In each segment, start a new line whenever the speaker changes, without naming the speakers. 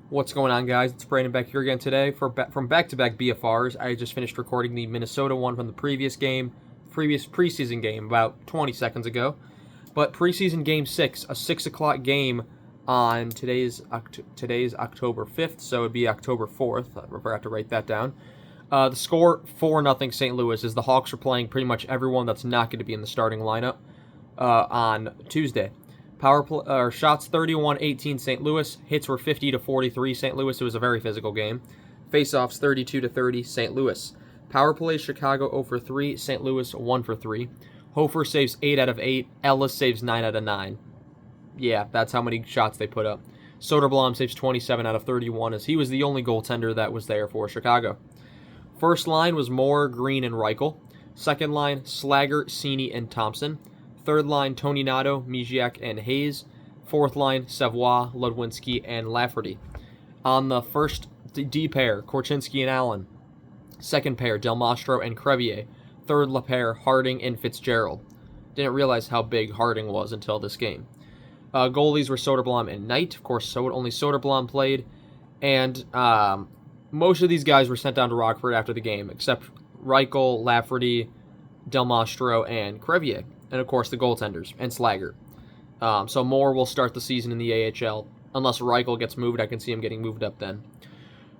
What's going on, guys? It's Brandon back here again today from back-to-back BFRs. I just finished recording the Minnesota one from the previous preseason game about 20 seconds ago. But preseason game 6, a 6 o'clock game on today's October 5th, so it'd be October 4th. I forgot to write that down. The score 4-0 St. Louis as the Hawks are playing pretty much everyone that's not going to be in the starting lineup on Tuesday. Shots 31-18 St. Louis. Hits were 50-43 St. Louis. It was a very physical game. Faceoffs 32-30 St. Louis. Power play Chicago 0 for 3, St. Louis 1 for 3. Hofer saves 8 out of 8. Ellis saves 9 out of 9. Yeah, that's how many shots they put up. Soderblom saves 27 out of 31 as he was the only goaltender that was there for Chicago. First line was Moore, Green, and Reichel. Second line, Slager, Cini, and Thompson. Third line, Tony Nato, Miziak, and Hayes. Fourth line, Savoie, Ludwinski, and Lafferty. On the first D pair, Korchinski and Allen. Second pair, Del Mastro and Crevier. Third pair, Harding and Fitzgerald. Didn't realize how big Harding was until this game. Goalies were Soderblom and Knight. Of course, only Soderblom played. And most of these guys were sent down to Rockford after the game, except Reichel, Lafferty, Del Mastro, and Crevier. And, of course, the goaltenders and Slager. So Moore will start the season in the AHL. Unless Reichel gets moved, I can see him getting moved up then.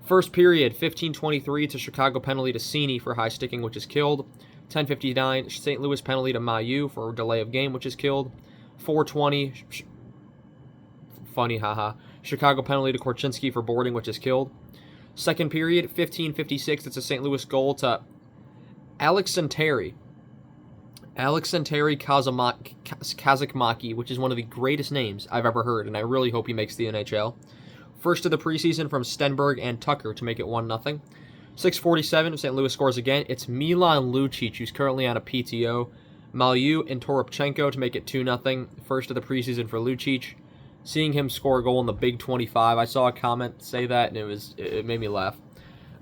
First period, 15-23 to Chicago penalty to Cini for high sticking, which is killed. 10-59, St. Louis penalty to Mailloux for delay of game, which is killed. 4-20, funny, haha. Chicago penalty to Korchinski for boarding, which is killed. Second period, 15-56, it's a St. Louis goal to Alex Santeri Kazakmaki, which is one of the greatest names I've ever heard, and I really hope he makes the NHL. First of the preseason from Stenberg and Tucker to make it 1-0. 6:47, St. Louis scores again. It's Milan Lucic, who's currently on a PTO. Mailloux and Toropchenko to make it 2-0. First of the preseason for Lucic. Seeing him score a goal in the Big 25, I saw a comment say that, and it made me laugh.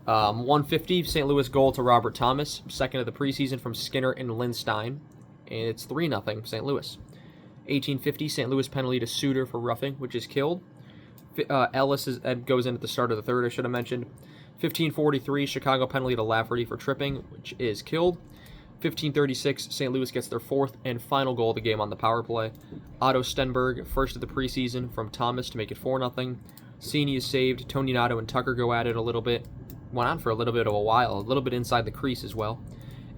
150, St. Louis goal to Robert Thomas. Second of the preseason from Skinner and Lindstein. And it's 3-0 St. Louis. 1850, St. Louis penalty to Suter for roughing, which is killed. Ellis goes in at the start of the third, I should have mentioned. 1543, Chicago penalty to Lafferty for tripping, which is killed. 1536, St. Louis gets their fourth and final goal of the game on the power play. Otto Stenberg, first of the preseason from Thomas to make it 4-0. Cini is saved. Tony Nato and Tucker go at it a little bit. Went on for a little bit of a while, a little bit inside the crease as well.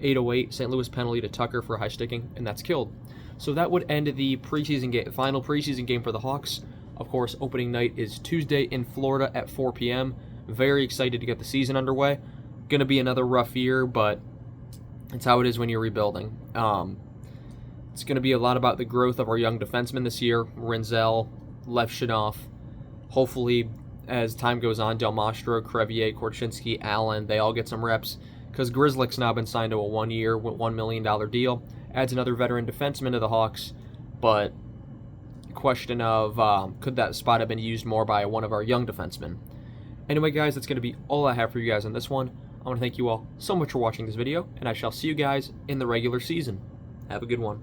808, St. Louis penalty to Tucker for high sticking, and that's killed. So that would end the preseason game, final preseason game for the Hawks. Of course, opening night is Tuesday in Florida at 4 p.m. Very excited to get the season underway. Going to be another rough year, but it's how it is when you're rebuilding. It's going to be a lot about the growth of our young defensemen this year. Rinzel, Levshunov. Hopefully, as time goes on, Del Mastro, Crevier, Korchinski, Allen, they all get some reps. Because Grzelcyk's now been signed to a 1-year, $1 million deal. Adds another veteran defenseman to the Hawks. But question of could that spot have been used more by one of our young defensemen? Anyway, guys, that's going to be all I have for you guys on this one. I want to thank you all so much for watching this video, and I shall see you guys in the regular season. Have a good one.